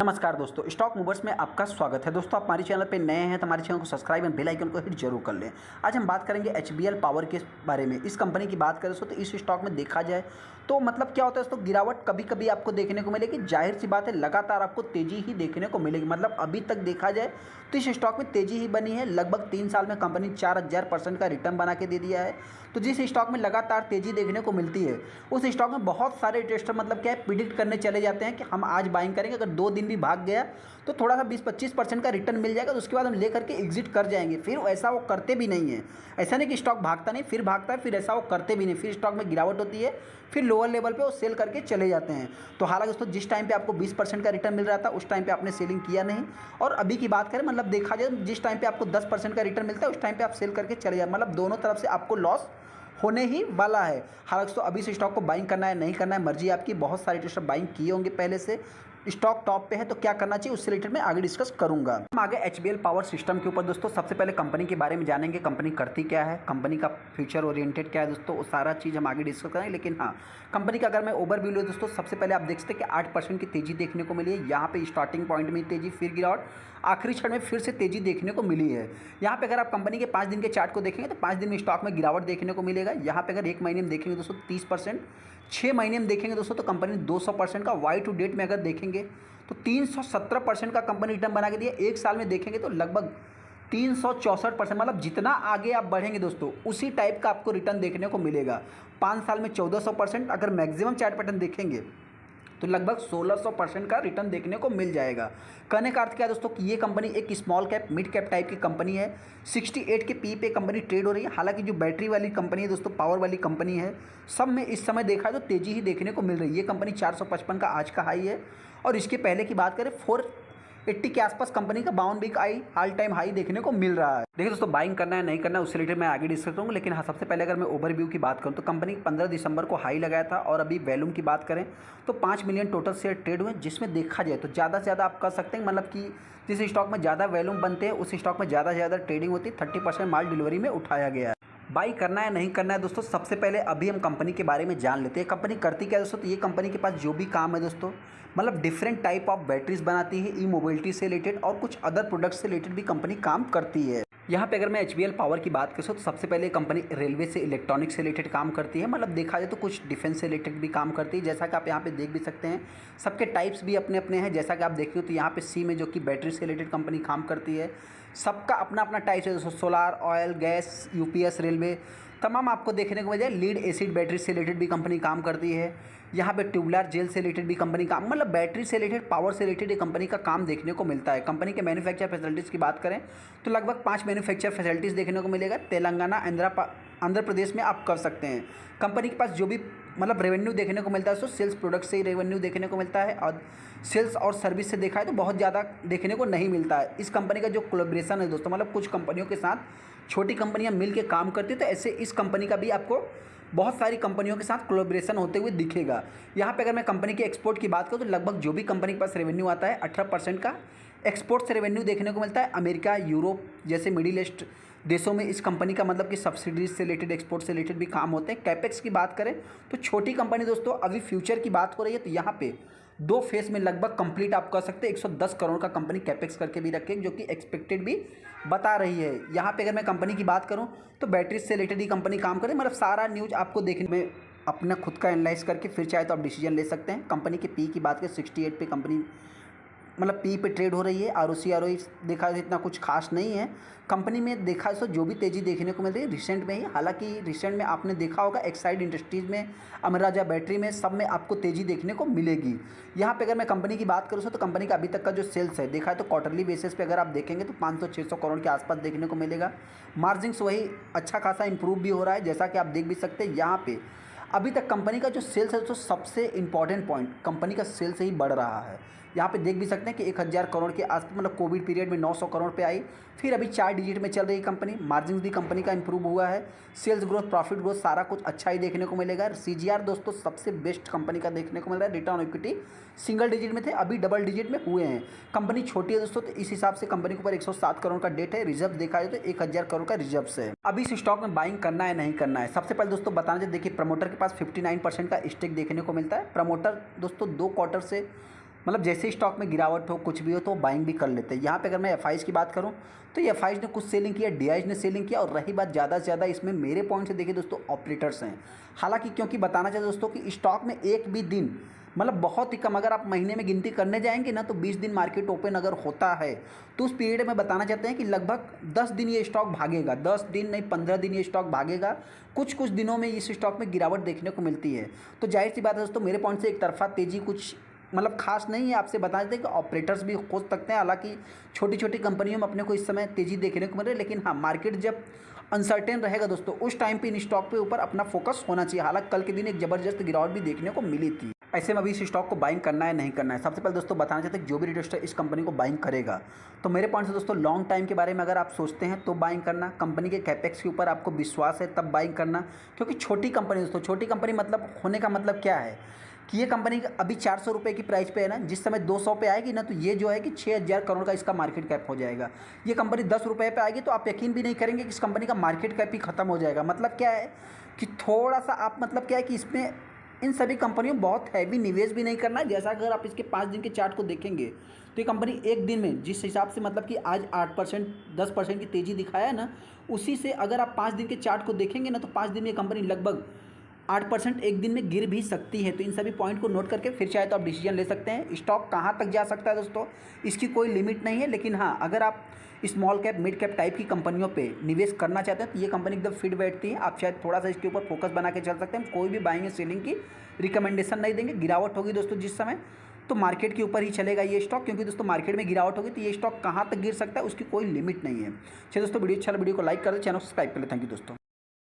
नमस्कार दोस्तों, stock movers में आपका स्वागत है। दोस्तों, आप हमारे चैनल पे नए हैं तो हमारे चैनल को सब्सक्राइब एंड बेल आइकन को हिट जरूर कर लें। आज हम बात करेंगे एचबीएल पावर के बारे में। इस कंपनी की बात करें तो इस स्टॉक में देखा जाए तो मतलब क्या होता है दोस्तों, गिरावट कभी कभी आपको देखने को मिलेगी। जाहिर सी बात है, लगातार आपको तेजी ही देखने को मिलेगी। मतलब अभी तक देखा जाए तो इस स्टॉक में तेजी ही बनी है। लगभग 3 साल में कंपनी 4000% का रिटर्न बना के दे दिया है। तो जिस स्टॉक में लगातार तेजी देखने को मिलती है उस स्टॉक में बहुत सारे ट्रेडर मतलब क्या है, प्रिडिक्ट करने चले जाते हैं कि हम आज बाइंग करेंगे, अगर 2 दिन भी भाग गया तो थोड़ा सा 20-25% का रिटर्न मिल जाएगा, तो उसके बाद हम लेकर के एग्जिट कर जाएंगे। फिर ऐसा वो करते भी नहीं है। ऐसा नहीं कि स्टॉक भागता नहीं, फिर भागता है, फिर ऐसा वो करते भी नहीं। फिर स्टॉक में गिरावट होती है, फिर लोअर लेवल पे वो सेल करके चले जाते हैं। तो हालांकि दोस्तों, जिस टाइम पे आपको 20% का रिटर्न मिल रहा था उस टाइम पे आपने सेलिंग किया नहीं। और अभी की बात करें, मतलब देखा जाए जिस टाइम पे आपको 10% का रिटर्न मिलता है उस टाइम पे आप सेल करके चले जाए। मतलब दोनों तरफ से आपको लॉस होने ही वाला है। हालांकि तो अभी से स्टॉक को बाइंग करना है नहीं करना है मर्जी आपकी। बहुत सारे ट्रेडर बाइंग किए होंगे पहले से। स्टॉक टॉप पे है तो क्या करना चाहिए उससे रिलेटेड मैं आगे डिस्कस करूंगा। हम आगे एचबीएल पावर सिस्टम के ऊपर दोस्तों सबसे पहले कंपनी के बारे में जानेंगे। कंपनी करती क्या है, कंपनी का फ्यूचर ओरिएंटेड क्या है दोस्तों, वो सारा चीज़ हम आगे डिस्कस करेंगे। लेकिन हाँ, कंपनी का अगर मैं ओवरव्यू लूँ दोस्तों, सबसे पहले आप देख सकते हैं कि 8% की तेजी देखने को मिली है। यहाँ पे स्टार्टिंग पॉइंट में तेजी, फिर गिरावट, आखिरी क्षण में फिर से तेजी देखने को मिली है। यहाँ पे अगर आप कंपनी के 5 दिन के चार्ट को देखेंगे तो 5 दिन में स्टॉक में गिरावट देखने को मिलेगा। यहाँ पे अगर 1 महीने में देखेंगे दोस्तों 30%, 6 महीने में देखेंगे दोस्तों तो कंपनी 200% का, वाई टू डेट में अगर देखेंगे तो 317% का कंपनी रिटर्न बना के दिया। 1 साल में देखेंगे तो लगभग 364%। मतलब जितना आगे आप बढ़ेंगे दोस्तों उसी टाइप का आपको रिटर्न देखने को मिलेगा। 5 साल में 1400%, अगर मैक्सिमम चार्ट पैटर्न देखेंगे तो लगभग 1600% का रिटर्न देखने को मिल जाएगा। कहने का अर्थ क्या है दोस्तों कि ये कंपनी एक small cap mid cap type की कंपनी है। 68 के पी पे कंपनी ट्रेड हो रही है। हालांकि जो बैटरी वाली कंपनी है दोस्तों, पावर वाली कंपनी है, सब में इस समय देखा है तो तेजी ही देखने को मिल रही है। ये कंपनी 455 का आज का हाई है और इसके पहले की बात करें 480 के आसपास कंपनी का 52 वीक ऑल टाइम हाई देखने को मिल रहा है। देखिए दोस्तों, बाइंग करना है नहीं करना है उससे रिलेटेड मैं आगे डिस्कस करूँगा। लेकिन हाँ, सबसे पहले अगर मैं ओवरव्यू की बात करूँ तो कंपनी 15 दिसंबर को हाई लगाया था और अभी वैल्यूम की बात करें तो 5 मिलियन टोटल शेयर ट्रेड हुए, जिसमें देखा जाए तो ज़्यादा से ज़्यादा आप कर सकते हैं। मतलब कि जिस स्टॉक में ज़्यादा वैल्यूम बनते हैं उस स्टॉक में ज़्यादा से ज़्यादा ट्रेडिंग होती है। 30% माल डिलीवरी में उठाया गया है। बाई करना है नहीं करना है दोस्तों, सबसे पहले अभी हम कंपनी के बारे में जान लेते हैं। कंपनी करती क्या है दोस्तों, तो ये कंपनी के पास जो भी काम है दोस्तों, मतलब डिफरेंट टाइप ऑफ बैटरीज बनाती है, ई मोबिलिटी से रिलेटेड और कुछ अदर प्रोडक्ट्स से रिलेटेड भी कंपनी काम करती है। यहाँ पे अगर मैं एचबीएल पावर की बात करूँ तो सबसे पहले कंपनी रेलवे से इलेक्ट्रॉनिक्स से रिलेटेड काम करती है। मतलब देखा जाए तो कुछ डिफेंस से रिलेटेड भी काम करती है। जैसा कि आप यहाँ पे देख भी सकते हैं, सबके टाइप्स भी अपने अपने हैं। जैसा कि आप देखें तो यहाँ पे सी में जो कि बैटरी से रिलेटेड कंपनी काम करती है, सबका अपना अपना टाइप है दोस्तों। Solar, oil, gas, UPS, railway तमाम आपको देखने को मिल जाए। लीड एसिड बैटरी से रिलेटेड भी कंपनी काम करती है। यहाँ पे ट्यूबुलर जेल से रिलेटेड भी कंपनी काम, मतलब बैटरी से रिलेटेड, पावर से रिलेटेड ये कंपनी का काम देखने को मिलता है। कंपनी के मैन्युफैक्चर फैसिलिटीज़ की बात करें तो लगभग 5 मैन्युफैक्चर फैसिलिटीज़ देखने को मिलेगा। तेलंगाना, आंध्र प्रदेश में आप कर सकते हैं। कंपनी के पास जो भी मतलब रेवेन्यू देखने को मिलता है तो सेल्स प्रोडक्ट से ही रेवेन्यू देखने को मिलता है और सेल्स और सर्विस से देखा है तो बहुत ज़्यादा देखने को नहीं मिलता है। इस कंपनी का जो कोलैबोरेशन है दोस्तों, मतलब कुछ कंपनियों के साथ छोटी कंपनियां मिल के काम करती है, तो ऐसे इस कंपनी का भी आपको बहुत सारी कंपनियों के साथ कोलैबोरेशन होते हुए दिखेगा। यहाँ पे अगर मैं कंपनी के एक्सपोर्ट की बात करूँ तो लगभग जो भी कंपनी के पास रेवेन्यू आता है 18% का एक्सपोर्ट से रेवेन्यू देखने को मिलता है। अमेरिका, यूरोप जैसे मिडिल ईस्ट देशों में इस कंपनी का मतलब कि सब्सिडीज से रिलेटेड, एक्सपोर्ट से रिलेटेड भी काम होते हैं। कैपेक्स की बात करें तो छोटी कंपनी दोस्तों, अभी फ्यूचर की बात हो रही है तो यहाँ पे 2 फेज में लगभग कंप्लीट आप कर सकते हैं। 110 करोड़ का कंपनी कैपेक्स करके भी रखे, जो कि एक्सपेक्टेड भी बता रही है। यहाँ पे अगर मैं कंपनी की बात करूँ तो बैटरी से रिलेटेड ही कंपनी काम करे। मतलब सारा न्यूज़ आपको देखने में अपना खुद का एनालाइज करके फिर चाहे तो आप डिसीजन ले सकते हैं। कंपनी के पी की बात करें 68 पे कंपनी मतलब पी पे ट्रेड हो रही है। आरओसी आरओई देखा जाए इतना कुछ खास नहीं है कंपनी में। देखा तो जो भी तेज़ी देखने को मिल रही है रिसेंट में ही, हालांकि रिसेंट में आपने देखा होगा एक्साइड इंडस्ट्रीज़ में, अमर राजा बैटरी में, सब में आपको तेज़ी देखने को मिलेगी। यहाँ पे अगर मैं कंपनी की बात करूँ तो कंपनी का अभी तक का जो सेल्स है देखा है तो क्वार्टरली बेसिस पे अगर आप देखेंगे तो 500-600 करोड़ के आसपास देखने को मिलेगा। मार्जिन्स वही अच्छा खासा इंप्रूव भी हो रहा है, जैसा कि आप देख भी सकते हैं। यहाँ पे अभी तक कंपनी का जो सेल्स है तो सबसे इंपॉर्टेंट पॉइंट कंपनी का सेल्स से ही बढ़ रहा है। यहाँ पे देख भी सकते हैं कि 1000 करोड़ के आसपास, मतलब कोविड पीरियड में 900 करोड़ पे आई, फिर अभी 4 डिजिट में चल रही कंपनी। मार्जिन भी कंपनी का इंप्रूव हुआ है। सेल्स ग्रोथ, प्रॉफिट ग्रोथ सारा कुछ अच्छा ही देखने को मिलेगा। सीजीआर दोस्तों सबसे बेस्ट कंपनी का देखने को मिल रहा है। Return on equity single digit में थे, अभी डबल डिजिट में हुए हैं। कंपनी छोटी है दोस्तों, तो इस हिसाब से कंपनी के ऊपर 107 करोड़ का डेट है। रिजर्व देखा जाए तो 1000 करोड़ का रिजर्व है। अभी इस स्टॉक में बाइंग करना है नहीं करना है, सबसे पहले दोस्तों बताना चाहिए। देखिए, प्रमोटर के पास 59% का स्टेक देखने को मिलता है। प्रमोटर दोस्तों 2 क्वार्टर से मतलब जैसे ही स्टॉक में गिरावट हो कुछ भी हो तो बाइंग भी कर लेते हैं। यहाँ पे अगर मैं एफ की बात करूँ तो ये एफ ने कुछ सेलिंग किया, डी ने सेलिंग किया। और रही बात ज़्यादा से ज़्यादा इसमें मेरे पॉइंट से देखिए दोस्तों ऑपरेटर्स हैं। हालांकि क्योंकि बताना चाहिए दोस्तों कि स्टॉक में एक भी दिन मतलब बहुत ही कम, अगर आप महीने में गिनती करने जाएंगे ना तो 20 दिन मार्केट ओपन अगर होता है तो उस पीरियड में बताना चाहते हैं कि लगभग 10 दिन ये स्टॉक भागेगा। 10 दिन नहीं 15 दिन ये स्टॉक भागेगा। कुछ कुछ दिनों में इस स्टॉक में गिरावट देखने को मिलती है। तो जाहिर सी बात है दोस्तों, मेरे पॉइंट से एक तरफा तेज़ी कुछ मतलब खास नहीं है। आपसे बता दें कि ऑपरेटर्स भी खोज सकते हैं। हालांकि छोटी छोटी कंपनियों में अपने को इस समय तेज़ी देखने को मिल रही है, लेकिन हाँ मार्केट जब अनसर्टेन रहेगा दोस्तों उस टाइम पे इन स्टॉक पे ऊपर अपना फोकस होना चाहिए। हालांकि कल के दिन एक ज़बरदस्त गिरावट भी देखने को मिली थी। ऐसे में अभी इस स्टॉक को बाइंग करना है नहीं करना है, सबसे पहले दोस्तों बताना चाहते हैं जो भी इन्वेस्टर इस कंपनी को बाइंग करेगा तो मेरे पॉइंट से दोस्तों लॉन्ग टाइम के बारे में अगर आप सोचते हैं तो बाइंग करना। कंपनी के कैपेक्स के ऊपर आपको विश्वास है तब बाइंग करना। क्योंकि छोटी कंपनी दोस्तों, छोटी कंपनी मतलब होने का मतलब क्या है कि ये कंपनी अभी 400 रुपये की प्राइस पे है ना, जिस समय 200 पे आएगी ना तो ये जो है कि 6000 करोड़ का इसका मार्केट कैप हो जाएगा। ये कंपनी 10 रुपये पे आएगी तो आप यकीन भी नहीं करेंगे कि इस कंपनी का मार्केट कैप ही खत्म हो जाएगा। मतलब क्या है कि थोड़ा सा आप मतलब क्या है कि इसमें इन सभी कंपनियों में बहुत हैवी निवेश भी नहीं करना है। जैसा अगर आप इसके 5 दिन के चार्ट को देखेंगे तो ये कंपनी एक दिन में जिस हिसाब से मतलब कि आज 8% 10% की तेज़ी दिखाया है ना, उसी से अगर आप 5 दिन के चार्ट को देखेंगे ना तो 5 दिन में कंपनी लगभग 8% एक दिन में गिर भी सकती है। तो इन सभी पॉइंट को नोट करके फिर चाहे तो आप डिसीजन ले सकते हैं। स्टॉक कहाँ तक जा सकता है दोस्तों इसकी कोई लिमिट नहीं है, लेकिन हाँ अगर आप small cap mid cap type की कंपनियों पे निवेश करना चाहते हैं तो ये कंपनी एकदम फिट बैठती है। आप शायद थोड़ा सा इसके ऊपर फोकस बना के चल सकते हैं। कोई भी बाइंग या सेलिंग की रिकमेंडेशन नहीं देंगे। गिरावट होगी दोस्तों जिस समय तो मार्केट के ऊपर ही चलेगा ये स्टॉक, क्योंकि दोस्तों मार्केट में गिरावट होगी तो ये स्टॉक कहाँ तक गिर सकता है उसकी कोई लिमिट नहीं है। चलिए दोस्तों वीडियो अच्छा लगा वीडियो को लाइक कर दे, चैनल सब्सक्राइब कर ले। थैंक यू दोस्तों।